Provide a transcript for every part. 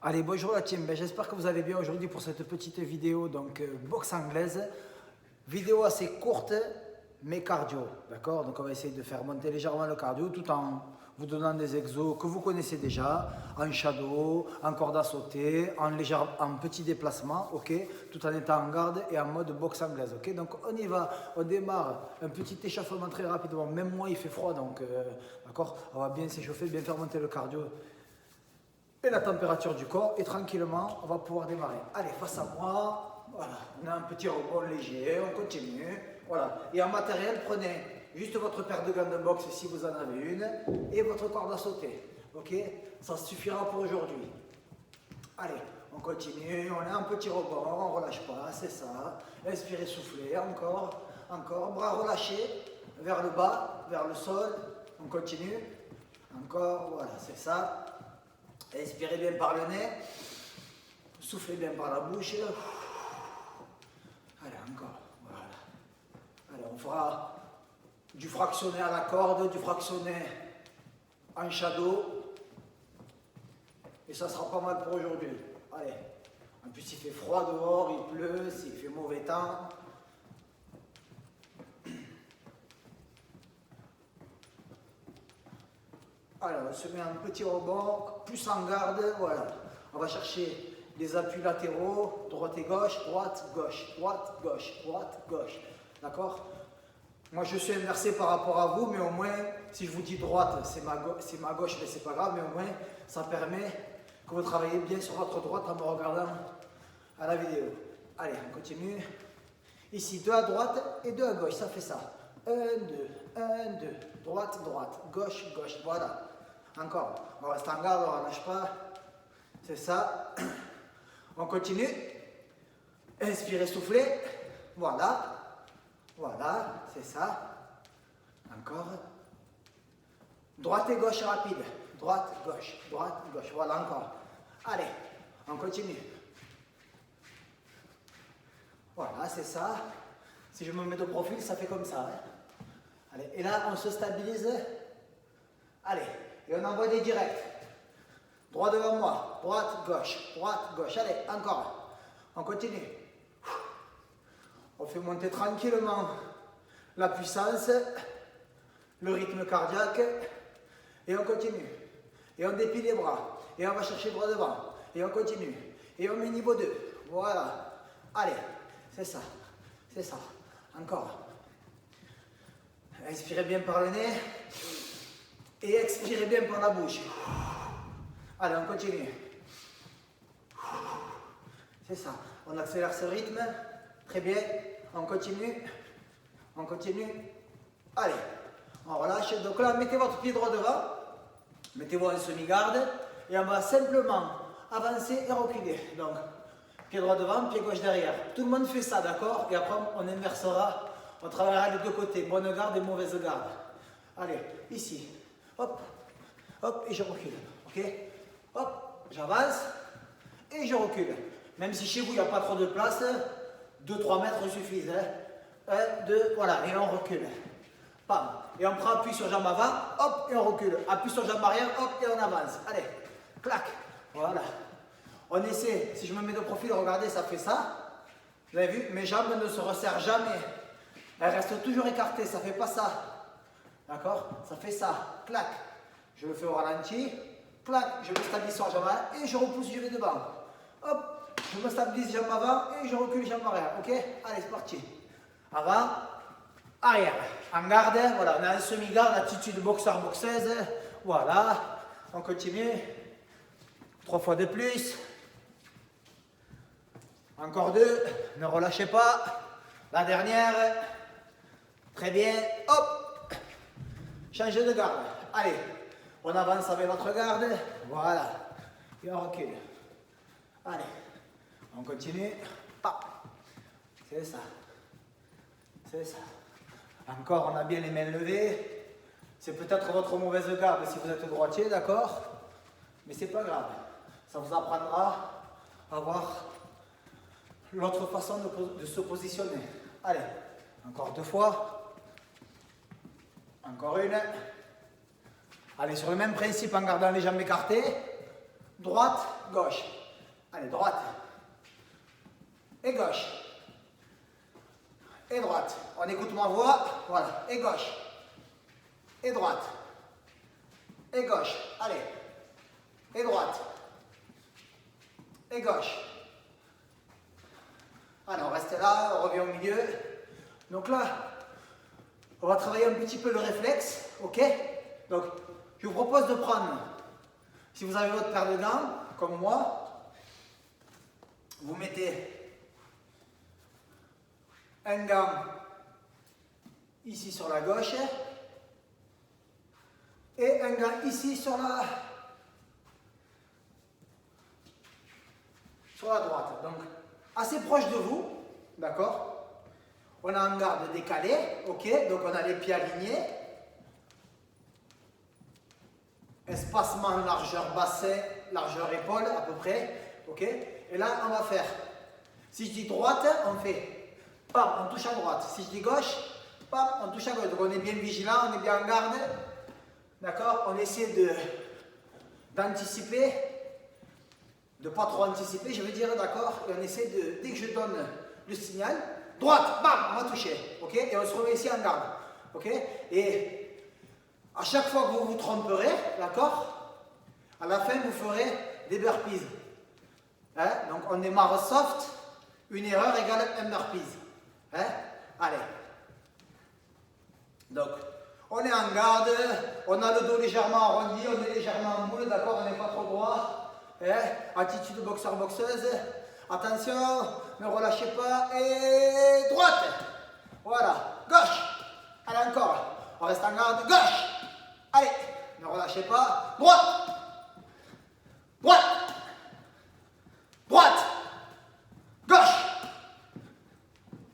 Allez, bonjour la team, j'espère que vous allez bien aujourd'hui pour cette petite vidéo, donc boxe anglaise. Vidéo assez courte, mais cardio, d'accord? Donc on va essayer de faire monter légèrement le cardio tout en vous donnant des exos que vous connaissez déjà, en shadow, en corde à sauter, en petit déplacement, ok? Tout en étant en garde et en mode boxe anglaise, ok? Donc on y va, on démarre, un petit échauffement très rapidement, même moi il fait froid, donc d'accord? On va bien s'échauffer, bien faire monter le cardio et la température du corps, et tranquillement on va pouvoir démarrer. Allez, face à moi, voilà, on a un petit rebond léger, on continue, voilà. Et en matériel, prenez juste votre paire de gants de boxe si vous en avez une et votre corde à sauter, ok? Ça suffira pour aujourd'hui. Allez, on continue, on a un petit rebond, on ne relâche pas, c'est ça. Inspirez, soufflez, encore, bras relâchés, vers le bas, vers le sol, on continue, encore, voilà, c'est ça. Inspirez bien par le nez, soufflez bien par la bouche. Allez, encore, voilà. Allez, on fera du fractionné à la corde, du fractionné en shadow. Et ça sera pas mal pour aujourd'hui. Allez, en plus il fait froid dehors, il pleut, il fait mauvais temps. Alors, on se met un petit rebond, plus en garde, voilà. On va chercher les appuis latéraux, droite et gauche, droite, gauche, droite, gauche, droite, gauche. D'accord? Moi, je suis inversé par rapport à vous, mais au moins, si je vous dis droite, c'est ma gauche, mais c'est pas grave, mais au moins, ça permet que vous travaillez bien sur votre droite en me regardant à la vidéo. Allez, on continue. Ici, 2 à droite et 2 à gauche, ça fait ça. 1, 2, 1, 2, droite, droite, gauche, gauche, voilà. Encore, on reste en garde, on ne lâche pas. C'est ça. On continue. Inspirez, soufflez. Voilà. Voilà, c'est ça. Encore. Droite et gauche rapide. Droite, gauche, voilà encore. Allez, on continue. Voilà, c'est ça. Si je me mets de profil, ça fait comme ça. Hein. Allez, et là, on se stabilise. Allez, et on envoie des directs. Droit devant moi, droite, gauche. Allez, encore. On continue. On fait monter tranquillement la puissance, le rythme cardiaque, et on continue. Et on déplie les bras, et on va chercher droit devant, et on continue. Et on met niveau 2. Voilà. Allez, c'est ça. C'est ça. Encore. Inspirez bien par le nez. Et expirez bien par la bouche. Allez, on continue. C'est ça. On accélère ce rythme. Très bien. On continue. On continue. Allez, on relâche. Donc là, mettez votre pied droit devant. Mettez-vous en semi-garde. Et on va simplement avancer et reculer. Donc, pied droit devant, pied gauche derrière. Tout le monde fait ça, d'accord? Et après, on inversera. On travaillera les deux côtés. Bonne garde et mauvaise garde. Allez, ici. Hop, hop, et je recule, ok? Hop, j'avance et je recule. Même si chez vous, il n'y a pas trop de place, 2-3 mètres suffisent. Hein? 1, 2, voilà, et on recule. Pam. Et on prend appui sur jambe avant, hop, et on recule. Appui sur jambe arrière, hop, et on avance. Allez, clac, voilà. On essaie, si je me mets de profil, regardez, ça fait ça. Vous avez vu, mes jambes ne se resserrent jamais. Elles restent toujours écartées, ça ne fait pas ça. D'accord? Ça fait ça. Clac. Je le fais au ralenti. Clac. Je me stabilise sur la jambe avant et je repousse, je vais devant. Hop. Je me stabilise jambe avant et je recule jambe arrière. Ok? Allez, c'est parti. Avant. Arrière. En garde. Voilà. On a un semi-garde, attitude boxeur-boxeuse. Voilà. On continue. 3 fois de plus. Encore 2. Ne relâchez pas. La dernière. Très bien. Hop. Changez de garde. Allez, on avance avec notre garde. Voilà. Et on recule. Allez, on continue. C'est ça. C'est ça. Encore, on a bien les mains levées. C'est peut-être votre mauvaise garde si vous êtes droitier, d'accord? Mais c'est pas grave. Ça vous apprendra à voir l'autre façon de se positionner. Allez, encore 2 fois. Encore une. Allez, sur le même principe en gardant les jambes écartées. Droite, gauche. Allez, droite. Et gauche. Et droite. On écoute ma voix. Voilà. Et gauche. Et droite. Et gauche. Allez. Et droite. Et gauche. Allez, on reste là, on revient au milieu. Donc là, on va travailler un petit peu le réflexe, ok? Donc, je vous propose de prendre, si vous avez votre paire de gants, comme moi, vous mettez un gant ici sur la gauche et un gant ici sur la droite. Donc, assez proche de vous, d'accord? On a un garde décalé, ok? Donc on a les pieds alignés. Espacement largeur bassin, largeur épaule à peu près, ok? Et là on va faire, si je dis droite, on fait, pam, on touche à droite. Si je dis gauche, pam, on touche à gauche. Donc on est bien vigilant, on est bien en garde, d'accord? On essaie d'anticiper. De pas trop anticiper, je veux dire, d'accord? Et on essaie de, dès que je donne le signal, droite, bam, on va toucher, ok? Et on se remet ici en garde, ok? Et à chaque fois que vous vous tromperez, d'accord? À la fin, vous ferez des burpees. Hein? Donc on démarre soft, une erreur égale un burpees. Hein? Allez. Donc, on est en garde, on a le dos légèrement arrondi, on est légèrement en boule, d'accord? On n'est pas trop droit. Attitude boxeur-boxeuse. Attention, ne relâchez pas. Et droite. Voilà. Gauche. Allez, encore. On reste en garde. Gauche. Allez, ne relâchez pas. Droite. Droite. Droite. Gauche.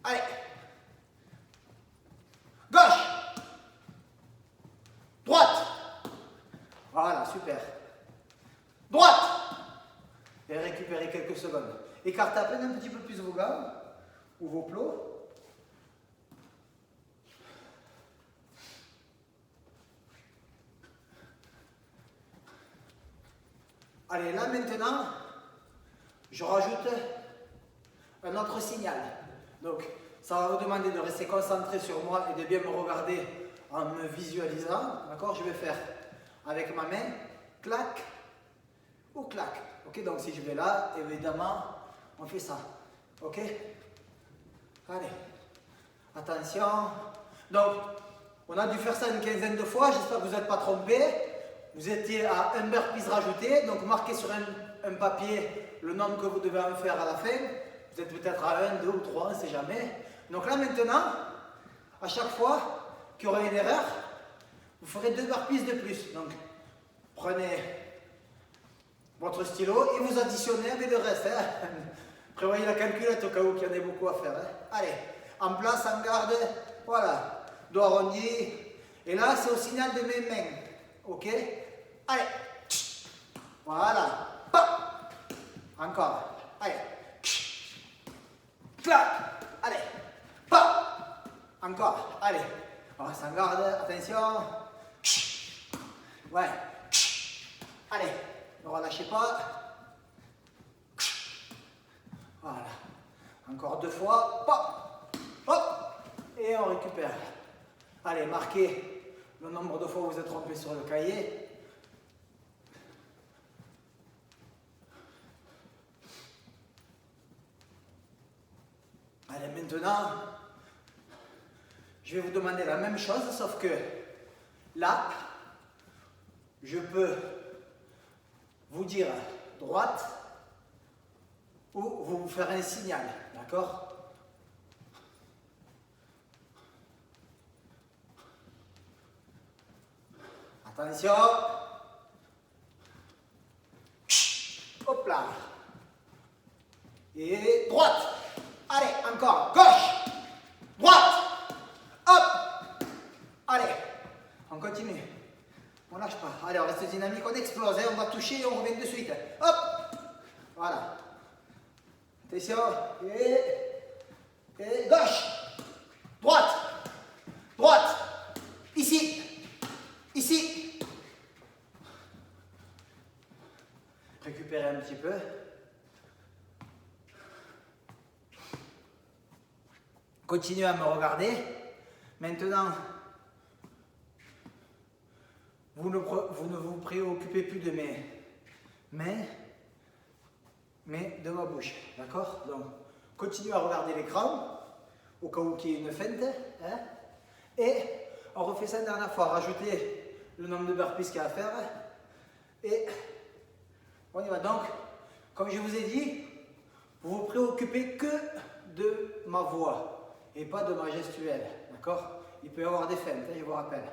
Allez. Gauche. Droite. Voilà, super. Droite. Et récupérez quelques secondes. Écartez à peine un petit peu plus vos gants ou vos plots. Allez, là maintenant, je rajoute un autre signal. Donc, ça va vous demander de rester concentré sur moi et de bien me regarder en me visualisant. D'accord? Je vais faire avec ma main, clac ou clac. Ok? Donc, si je vais là, évidemment, on fait ça. Ok? Allez. Attention. Donc, on a dû faire ça une quinzaine de fois. J'espère que vous n'êtes pas trompés. Vous étiez à un burpees rajouté. Donc, marquez sur un papier le nombre que vous devez en faire à la fin. Vous êtes peut-être à 1, 2 ou 3, on ne sait jamais. Donc là, maintenant, à chaque fois qu'il y aura une erreur, vous ferez 2 burpees de plus. Donc, prenez votre stylo et vous additionnez avec le reste. Hein. Prévoyez la calculette au cas où il y en ait beaucoup à faire. Hein. Allez, en place, en garde. Voilà, dos arrondi. Et là, c'est au signal de mes mains. Ok? Allez. Voilà. Pop. Encore. Allez. Clac. Allez. Pop. Encore. Allez. On reste en garde. Attention. Ouais. Allez. Ne relâchez pas. Voilà. Encore 2 fois. Pop. Hop. Et on récupère. Allez, marquez le nombre de fois où vous êtes trompé sur le cahier. Allez, maintenant, je vais vous demander la même chose, sauf que là, je peux vous dire droite ou vous faire un signal, d'accord? Attention. Hop là. Et droite. Allez, encore. Gauche. Droite. Hop. Allez. On continue. On lâche pas. Allez, on reste dynamique. On explose. Hein. On va toucher et on revient de suite. Hop. Voilà. Attention. Et gauche. Droite. Droite. Ici. Ici. Récupérez récupérer un petit peu. Continuez à me regarder. Maintenant, vous ne vous préoccupez plus de mes mains, mais de ma bouche. D'accord? Donc, continuez à regarder l'écran, au cas où il y ait une feinte. Hein? Et on refait ça une dernière fois. Rajoutez le nombre de burpees qu'il y a à faire. Et on y va. Donc, comme je vous ai dit, vous vous préoccupez que de ma voix et pas de ma gestuelle. D'accord? Il peut y avoir des feintes, hein, je vous rappelle.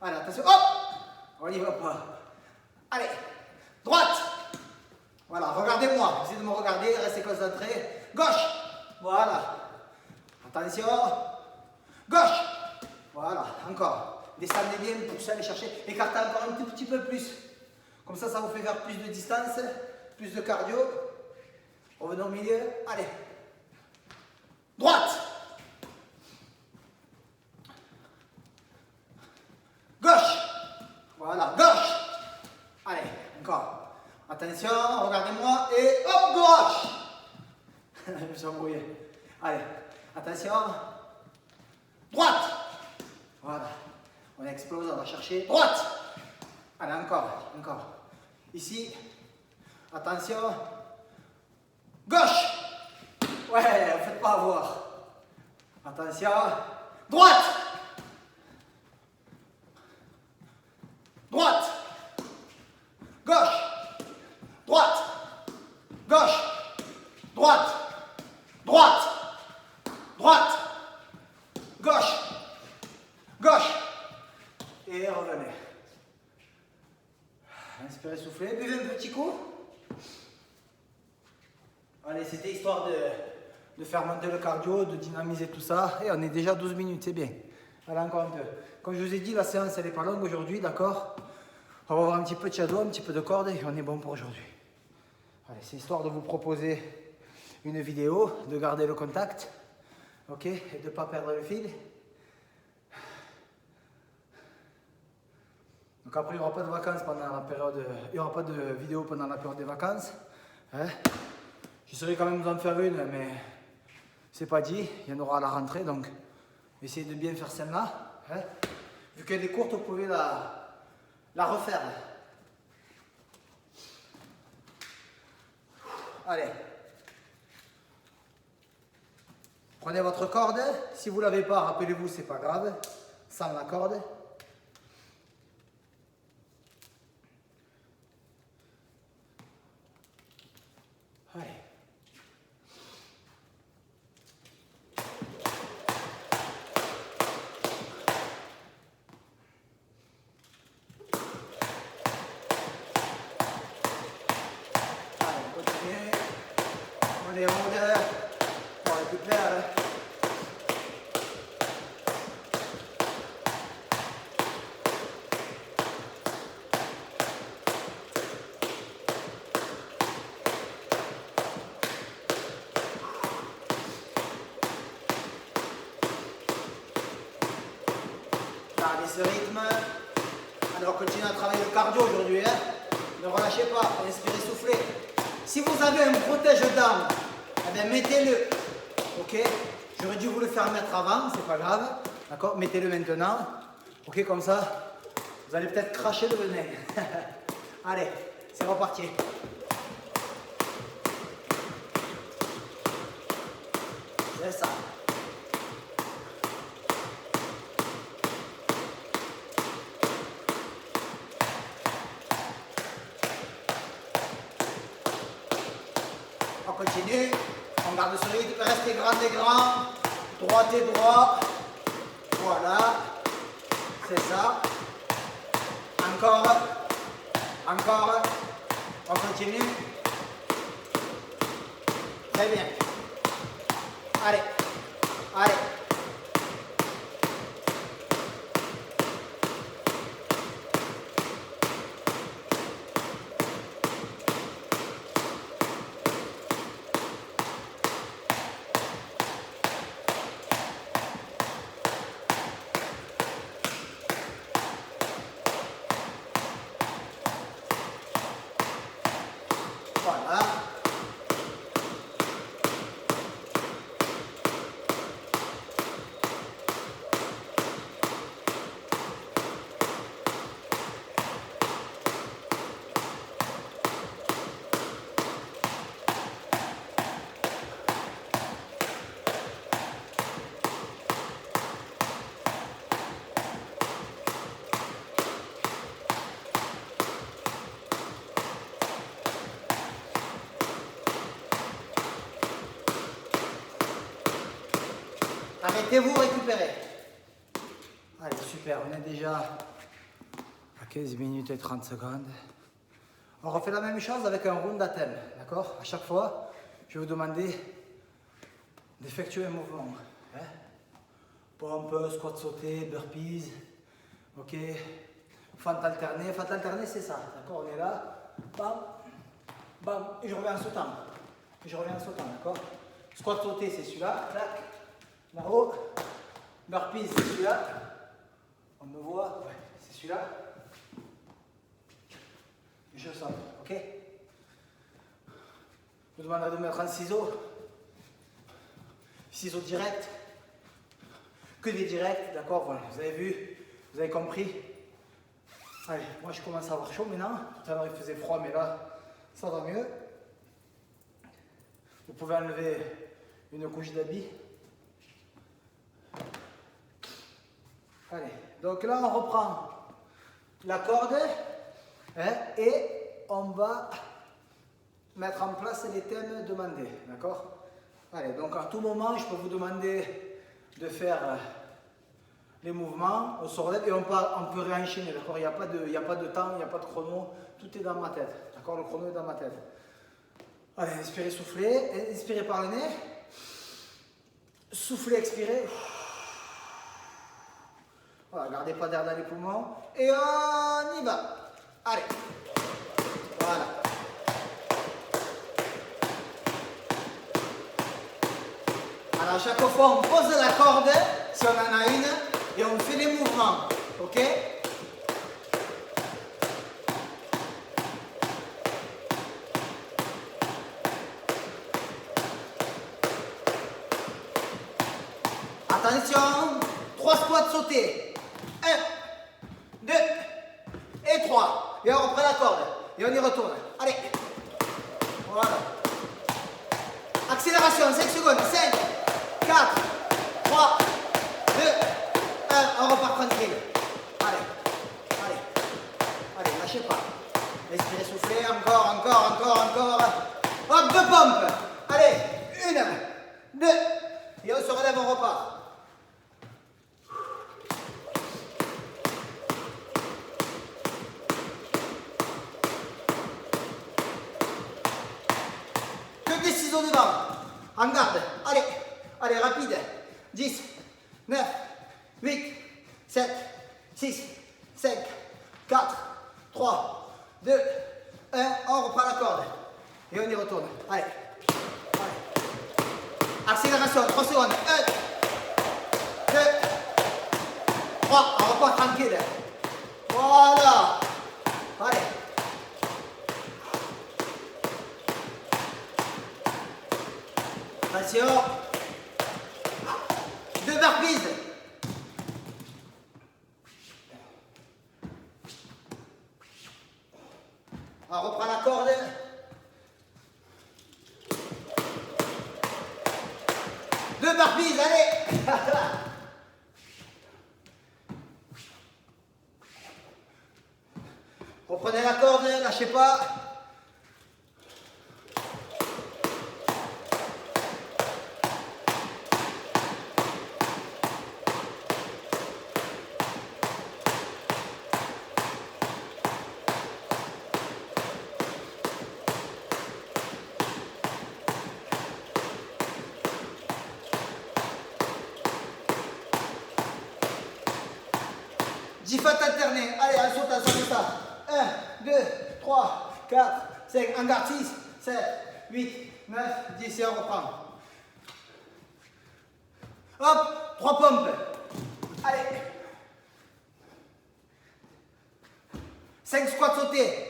Allez, attention. Hop! On n'y va pas. Allez, droite. Voilà, regardez-moi. Essayez de me regarder, restez concentrés. Gauche. Voilà. Attention. Gauche. Voilà, encore. Descendez bien, poussez, allez chercher. Écartez encore un tout petit peu plus. Comme ça vous fait faire plus de distance, plus de cardio. Revenez au milieu. Allez. Droite. Gauche. Voilà, gauche. Allez, encore. Attention, regardez-moi et hop, gauche. Je me suis embrouillé. Allez, attention. Droite. Voilà. On explose, on va chercher. Droite. Allez, encore, encore. Ici. Attention. Gauche. Ouais, ne faites pas avoir. Attention. Droite. Droite. Gauche. Droite. Gauche. Droite. Droite. Droite. Gauche. Gauche. Et revenez. Inspirez, soufflez. Buvez un petit coup. Allez, c'était histoire de faire monter le cardio, de dynamiser tout ça. Et on est déjà 12 minutes, c'est bien. Allez, encore un peu. Comme je vous ai dit, la séance, elle n'est pas longue aujourd'hui, d'accord? On va avoir un petit peu de shadow, un petit peu de corde et on est bon pour aujourd'hui. Allez, c'est histoire de vous proposer une vidéo, de garder le contact, ok? Et de ne pas perdre le fil. Donc après, il n'y aura pas de vacances pendant la période, il n'y aura pas de vidéo pendant la période des vacances. Hein? J'essaierai quand même d'en faire une, mais c'est pas dit, il y en aura à la rentrée, donc essayez de bien faire celle-là. Hein? Vu qu'elle est courte, vous pouvez la refaire. Allez. Prenez votre corde. Si vous ne l'avez pas, rappelez-vous, c'est pas grave. Sans la corde. Allez. On est en l'air. On est plus clair. Gardez ce rythme. Alors continuez à travailler le cardio aujourd'hui. Hein. Ne relâchez pas. Inspirez, soufflez. Si vous avez un protège-dents, eh bien mettez-le. Ok? J'aurais dû vous le faire mettre avant, c'est pas grave. D'accord? Mettez-le maintenant. Ok, comme ça, vous allez peut-être cracher le venin. Allez, c'est reparti. C'est ça. On continue, on garde ce rythme, restez grand et grand, droite et droit, voilà, c'est ça, encore, encore, on continue, très bien, allez, allez. Voilà. Arrêtez-vous, récupérez. Allez, super, on est déjà à 15 minutes et 30 secondes. On refait la même chose avec un round à thème, d'accord? À chaque fois, je vais vous demander d'effectuer un mouvement. Hein? Pompe, squat sauté, burpees, ok? Fente alternée. Fente alternée, c'est ça, d'accord? On est là, bam, bam, et je reviens en sautant. Et je reviens en sautant, d'accord? Squat sauté, c'est celui-là, clac. Là-haut, burpees, c'est celui-là. On me voit, ouais, c'est celui-là. Je sens, ok? Je vous demanderai de mettre un ciseau. Ciseaux direct. Que des directs, d'accord? Voilà, vous avez vu, vous avez compris. Allez, moi je commence à avoir chaud maintenant. Tout à l'heure il faisait froid, mais là, ça va mieux. Vous pouvez enlever une couche d'habit. Allez, donc là on reprend la corde hein, et on va mettre en place les thèmes demandés, d'accord? Allez, donc à tout moment je peux vous demander de faire les mouvements, on se relève et on peut réenchaîner, d'accord? Il n'y a pas de temps, il n'y a pas de chrono, tout est dans ma tête, d'accord? Le chrono est dans ma tête. Allez, inspirez, soufflez, inspirez par le nez, soufflez, expirez. Voilà, gardez pas d'air dans les poumons. Et on y va. Allez. Voilà. Alors, à chaque fois, on pose la corde, si on en a une, et on fait les mouvements. Ok? Attention. 3 squats sautés. 1, 2 et 3. Et on reprend la corde. Et on y retourne. Allez. Voilà. Accélération, 5 secondes. 5, 4, 3, 2, 1. On repart tranquille. Allez. Allez. Allez, lâchez pas. Respirez, soufflez. Encore. Hop, 2 pompes. Allez. 1, 2. Et on se relève, on repart. Devant, en garde, allez, rapide, 10, 9, 8, 7, 6, 5, 4, 3, 2, 1, on reprend la corde, et on y retourne, allez, accélération, 3 secondes, 1, 2, 3, on repart tranquille, voilà, allez. Attention. 2 burpees. On reprend la corde. Deux burpees, allez. Reprenez la corde, lâchez pas. Fente alternée. Allez, on saute, 1, 2, 3, 4, 5, en garde 6, 7, 8, 9, 10 et on reprend. Hop, 3 pompes. Allez. 5 squats sautés.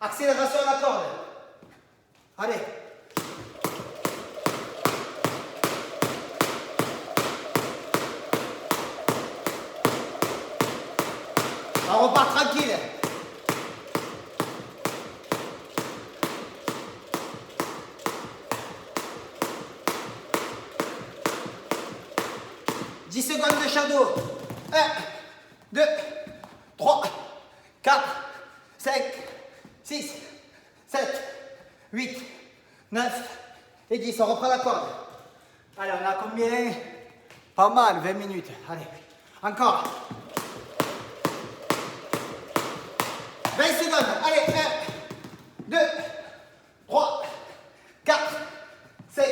Accélération à la corde. Allez. On repart tranquille. Secondes de shadow. 1, 2, 3, 4, 5, 6, 7, 8, 9 et 10. On reprend la corde. Allez, on a combien? Pas mal, 20 minutes. Allez, encore. 20 secondes. Allez, 1, 2, 3, 4, 5,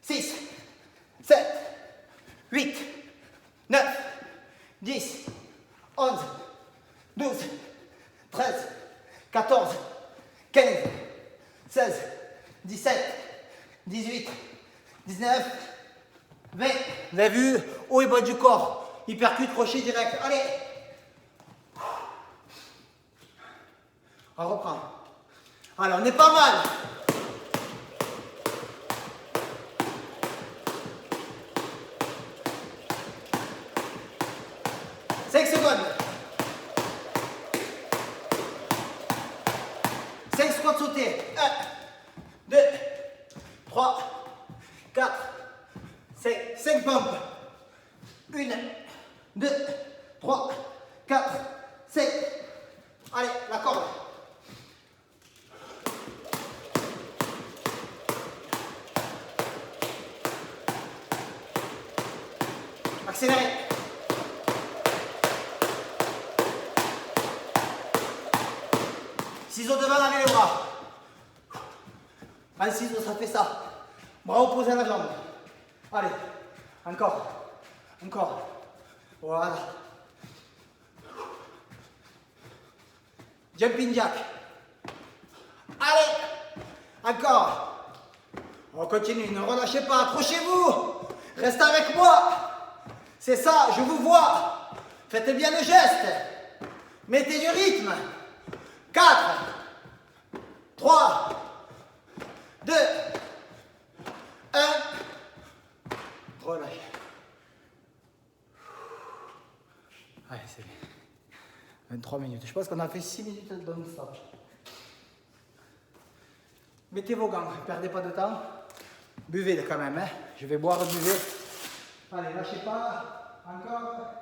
6, 7, 8, 9, 10, 11, 12, 13, 14, 15, 16, 17, 18, 19, 20. Vous avez vu? Haut et bas du corps. Hypercute, crochet direct. Allez. On reprend. Alors, on est pas mal. Sauter. 1, 2, 3, 4, 5 pompes. 1, 2, 3, 4, 5. Allez, la corde. Accélérez. Ciseaux devant, lavez les bras. Un ciseau, ça fait ça. Bras opposés à la jambe. Allez, encore. Encore. Voilà. Jumping jack. Allez, encore. On continue, ne relâchez pas, accrochez-vous. Restez avec moi. C'est ça, je vous vois. Faites bien le geste. Mettez du rythme. 4, 3, 2, 1. Relâchez. Allez, c'est bien. 23 minutes. Je pense qu'on a fait 6 minutes de non-stop. Mettez vos gants, ne perdez pas de temps. Buvez quand même. Hein. Je vais boire, buvez. Allez, lâchez pas. Encore.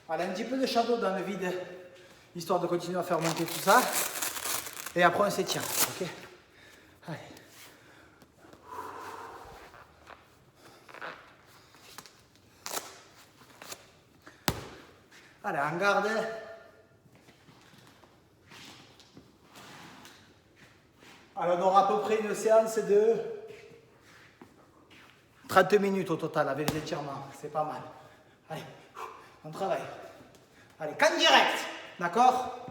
Allez, un petit peu de shadow dans le vide, histoire de continuer à faire monter tout ça. Et après, on s'étire. Ok? Allez. Allez, en garde. Alors, on aura à peu près une séance de 30 minutes au total avec les étirements. C'est pas mal. Allez. On travaille. Allez, canne direct. D'accord?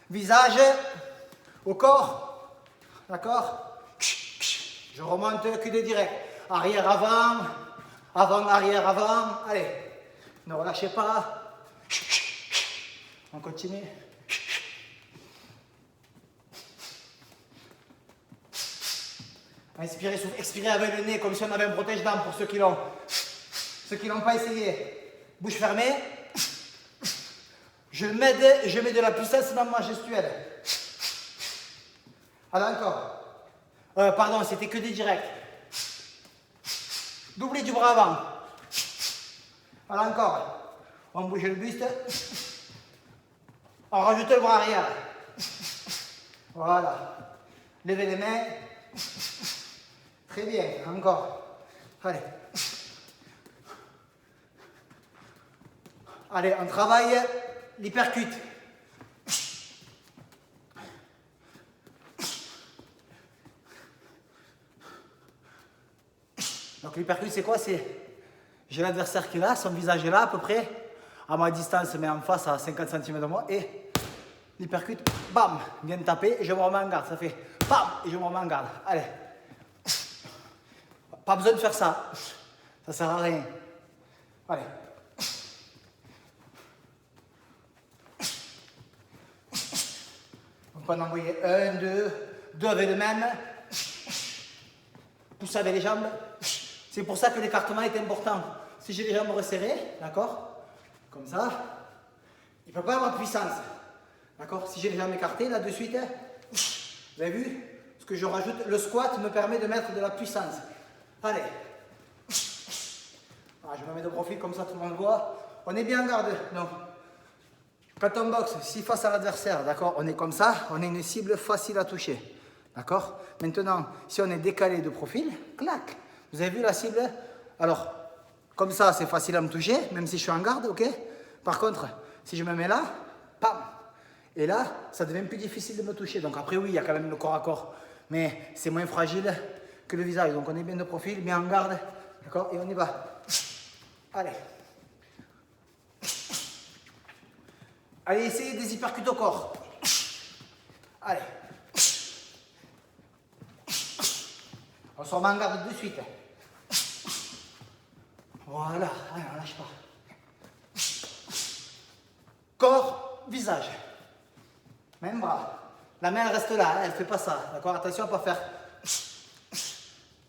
Visage au corps. D'accord? Je remonte, culé direct. Arrière, avant. Avant, arrière, avant. Allez. Ne relâchez pas. On continue. Inspirez, soufflez, expirez avec le nez comme si on avait un protège-dents pour ceux qui l'ont. Ceux qui n'ont pas essayé. Bouche fermée. Je mets de la puissance dans ma gestuelle. Alors encore. Pardon, c'était que des directs. Doublé du bras avant. Alors encore. On bouge le buste. On rajoute le bras arrière. Voilà. Levez les mains. Très bien. Encore. Allez. Allez, on travaille l'hypercute. Donc l'hypercute, c'est quoi? C'est j'ai l'adversaire qui est là, son visage est là à peu près, à ma distance, mais en face à 50 cm de moi, et l'hypercute, bam, vient taper et je me remets en garde. Ça fait bam et je me remets en garde. Allez. Pas besoin de faire ça. Ça sert à rien. Allez. On peut en envoyer un, deux avec le même. Pousse avec les jambes. C'est pour ça que l'écartement est important. Si j'ai les jambes resserrées, d'accord, comme ça, il ne peut pas avoir de puissance. D'accord. Si j'ai les jambes écartées, là de suite, vous avez vu ce que je rajoute, le squat me permet de mettre de la puissance. Allez. Ah, je me mets de profil comme ça tout le monde voit. On est bien en garde. Donc, quand on boxe, si face à l'adversaire, d'accord, on est comme ça, on est une cible facile à toucher. D'accord. Maintenant, si on est décalé de profil, clac. Vous avez vu la cible? Alors, comme ça, c'est facile à me toucher, même si je suis en garde, ok? Par contre, si je me mets là, pam. Et là, ça devient plus difficile de me toucher. Donc après, oui, il y a quand même le corps à corps. Mais c'est moins fragile que le visage. Donc on est bien de profil, bien en garde. D'accord? Et on y va. Allez. Allez, essayez des hypercutes au corps. Allez. On se remet en garde de suite. Voilà. Allez, on lâche pas. Corps, visage. Même bras. La main elle reste là, elle ne fait pas ça. D'accord? Attention à ne pas faire.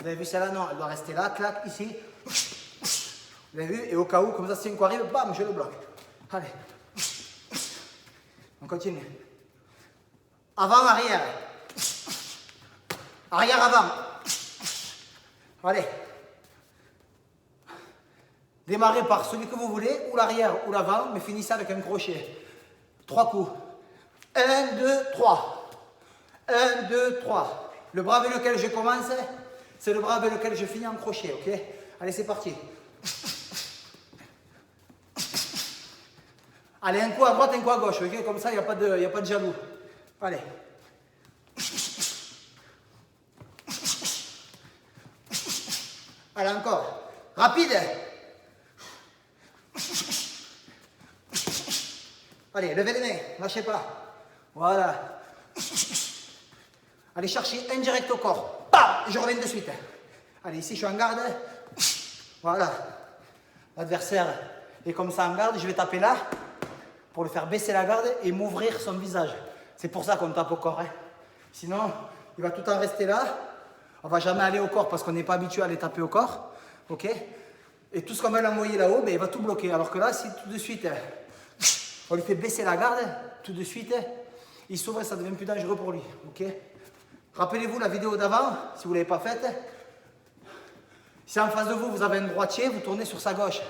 Vous avez vu celle-là? Non, elle doit rester là, clac, ici. Vous avez vu? Et au cas où, comme ça, si un coup arrive, bam, je le bloque. Allez. On continue. Avant, arrière. Arrière, avant. Allez. Démarrez par celui que vous voulez, ou l'arrière ou l'avant, mais finissez avec un crochet. 3 coups. 1, 2, 3. 1, 2, 3. Le bras avec lequel je commence, c'est le bras avec lequel je finis en crochet, ok? Allez, c'est parti. Allez, un coup à droite, un coup à gauche, ok? Comme ça, il n'y a pas de jaloux. Allez. Allez, encore. Rapide. Allez, levez les mains, lâchez pas. Voilà. Allez chercher indirect au corps. Bam! Je reviens de suite. Allez, ici je suis en garde. Voilà. L'adversaire est comme ça en garde. Je vais taper là pour le faire baisser la garde et m'ouvrir son visage. C'est pour ça qu'on tape au corps. Hein. Sinon, il va tout le temps rester là. On ne va jamais aller au corps parce qu'on n'est pas habitué à les taper au corps. Ok? Et tout ce qu'on va l'envoyer là-haut, ben, il va tout bloquer. Alors que là, si tout de suite, on lui fait baisser la garde, tout de suite, il s'ouvre et ça devient plus dangereux pour lui. Ok? Rappelez-vous la vidéo d'avant, si vous ne l'avez pas faite. Si en face de vous, vous avez un droitier, vous tournez sur sa gauche.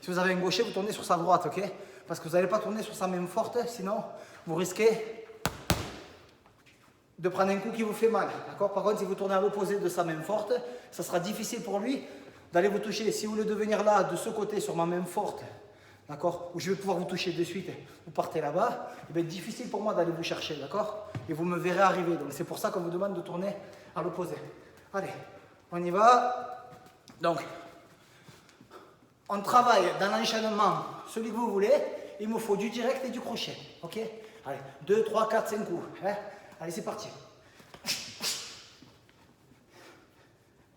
Si vous avez un gaucher, vous tournez sur sa droite. Ok? Parce que vous n'allez pas tourner sur sa main forte, sinon vous risquez de prendre un coup qui vous fait mal. D'accord? Par contre, si vous tournez à l'opposé de sa main forte, ça sera difficile pour lui d'aller vous toucher. Si vous voulez devenir là, de ce côté, sur ma main forte, d'accord, où je vais pouvoir vous toucher de suite, vous partez là-bas, il va être difficile pour moi d'aller vous chercher, d'accord? Et vous me verrez arriver. Donc c'est pour ça qu'on vous demande de tourner à l'opposé. Allez, on y va. Donc, on travaille dans l'enchaînement, celui que vous voulez. Il me faut du direct et du crochet. Ok? Allez, 2, 3, 4, 5 coups. Hein? Allez, c'est parti.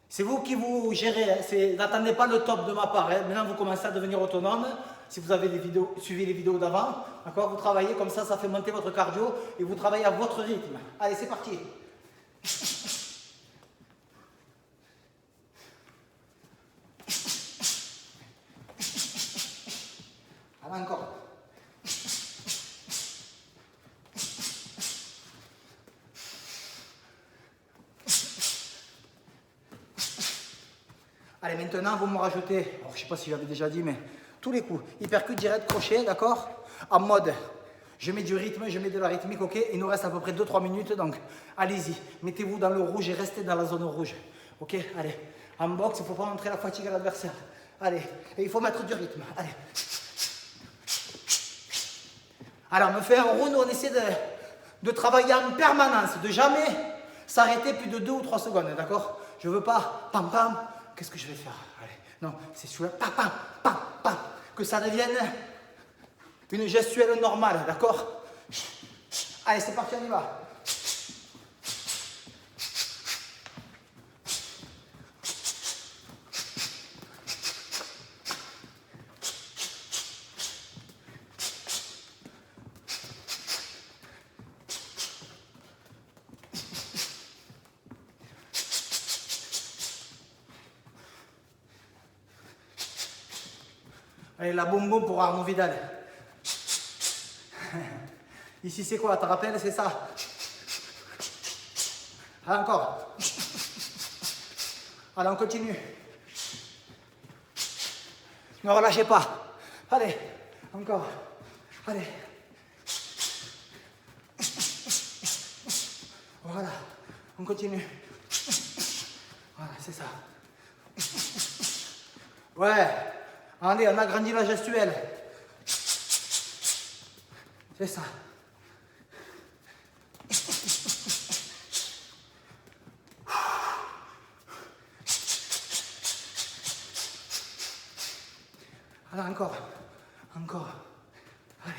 C'est vous qui vous gérez. Hein? N'attendez pas le top de ma part. Hein? Maintenant, vous commencez à devenir autonome. Si vous avez suivi les vidéos d'avant, d'accord, vous travaillez comme ça fait monter votre cardio et vous travaillez à votre rythme. Allez, c'est parti. Allez, encore. Allez, maintenant, vous me rajoutez, alors, je ne sais pas si j'avais déjà dit, mais tous les coups, hypercute, direct, crochet, d'accord? En mode, je mets du rythme, je mets de la rythmique, ok? Il nous reste à peu près 2-3 minutes, donc allez-y. Mettez-vous dans le rouge et restez dans la zone rouge, ok? Allez, en boxe, il ne faut pas montrer la fatigue à l'adversaire. Allez, et il faut mettre du rythme, allez. Alors, on me fait un round où on essaie de travailler en permanence, de jamais s'arrêter plus de 2 ou 3 secondes, d'accord? Je ne veux pas, pam, pam. Qu'est-ce que je vais faire? Allez. Non, c'est sur le pam, pam, pam, pam, que ça devienne une gestuelle normale, d'accord? Allez, c'est parti, on y va. Allez, la boum boum pour Arnaud Vidal. Ici, c'est quoi? Tu te rappelles? C'est ça. Allez, encore. Allez, on continue. Ne relâchez pas. Allez, encore. Allez. Voilà, on continue. Voilà, c'est ça. Ouais. Allez, on agrandit la gestuelle. C'est ça. Allez, encore. Encore. Allez,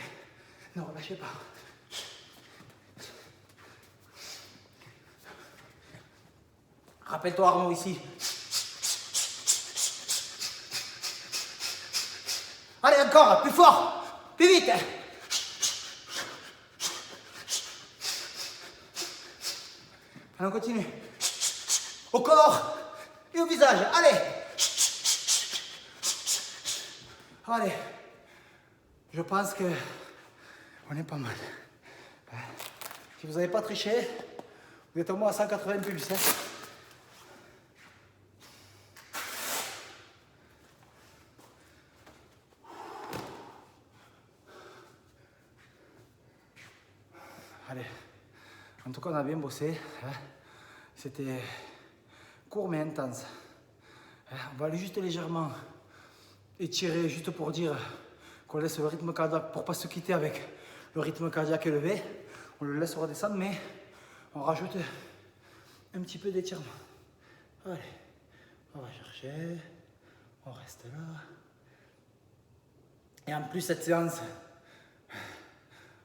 ne relâchez pas. Rappelle-toi Arnaud ici. Allez, encore, plus fort, plus vite. Allez, on continue. Au corps et au visage. Allez. Allez. Je pense que on est pas mal. Si vous n'avez pas triché, vous êtes au moins à 180 pulses. Hein. Allez, en tout cas on a bien bossé, hein. C'était court mais intense. On va aller juste légèrement étirer, juste pour dire qu'on laisse le rythme cardiaque, pour ne pas se quitter avec le rythme cardiaque élevé. On le laisse redescendre mais on rajoute un petit peu d'étirement. Allez, on va chercher, on reste là. Et en plus cette séance,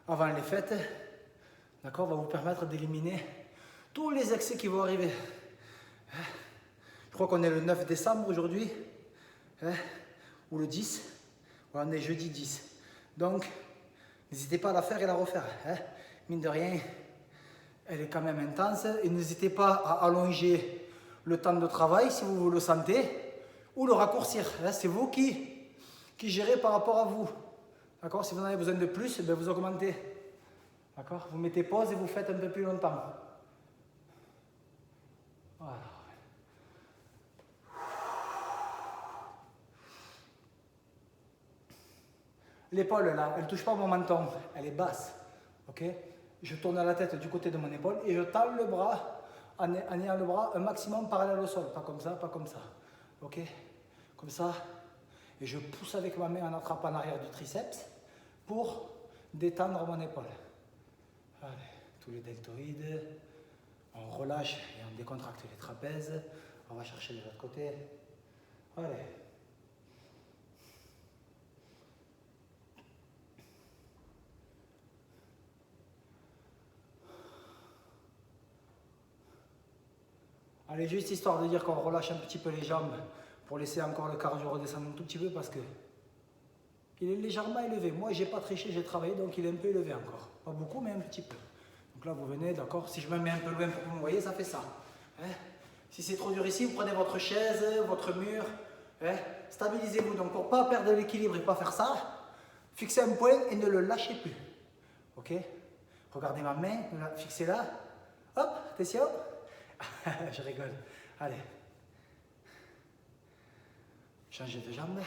avant les fêtes, d'accord, va vous permettre d'éliminer tous les excès qui vont arriver. Je crois qu'on est le 9 décembre aujourd'hui, ou le 10. Ouais, on est jeudi 10. Donc, n'hésitez pas à la faire et la refaire. Mine de rien, elle est quand même intense. Et n'hésitez pas à allonger le temps de travail si vous le sentez, ou le raccourcir. C'est vous qui gérez par rapport à vous. D'accord? Si vous en avez besoin de plus, ben vous augmentez. D'accord? Vous mettez pause et vous faites un peu plus longtemps. Voilà. L'épaule là, elle ne touche pas mon menton, elle est basse. Ok? Je tourne la tête du côté de mon épaule et je tends le bras en ayant le bras un maximum parallèle au sol. Pas comme ça, pas comme ça. Ok? Comme ça. Et je pousse avec ma main en attrapant l'arrière du triceps pour détendre mon épaule. Allez, tous les deltoïdes. On relâche et on décontracte les trapèzes. On va chercher de l'autre côté. Allez. Allez, juste histoire de dire qu'on relâche un petit peu les jambes pour laisser encore le cardio redescendre un tout petit peu parce que il est légèrement élevé. Moi, j'ai pas triché, j'ai travaillé, donc il est un peu élevé encore. Pas beaucoup, mais un petit peu. Donc là, vous venez, d'accord? Si je me mets un peu loin pour que vous me voyez, ça fait ça. Si c'est trop dur ici, vous prenez votre chaise, votre mur. Stabilisez-vous. Donc, pour ne pas perdre l'équilibre et pas faire ça, fixez un point et ne le lâchez plus. Ok? Regardez ma main, fixez là. Hop, attention. Je rigole. Allez. Changez de jambe.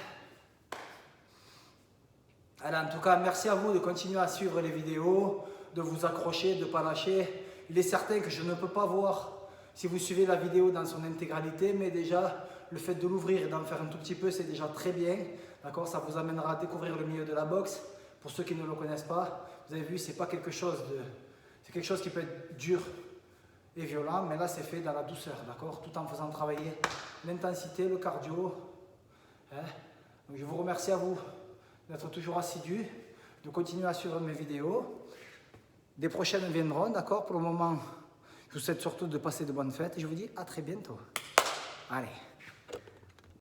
Allez, en tout cas, merci à vous de continuer à suivre les vidéos, de vous accrocher, de ne pas lâcher. Il est certain que je ne peux pas voir si vous suivez la vidéo dans son intégralité, mais déjà, le fait de l'ouvrir et d'en faire un tout petit peu, c'est déjà très bien. D'accord? Ça vous amènera à découvrir le milieu de la boxe. Pour ceux qui ne le connaissent pas, vous avez vu, c'est pas quelque chose de... C'est quelque chose qui peut être dur et violent, mais là, c'est fait dans la douceur, d'accord? Tout en faisant travailler l'intensité, le cardio. Donc, je vous remercie à vous d'être toujours assidus, de continuer à suivre mes vidéos. Des prochaines viendront, d'accord? Pour le moment, je vous souhaite surtout de passer de bonnes fêtes et je vous dis à très bientôt. Allez.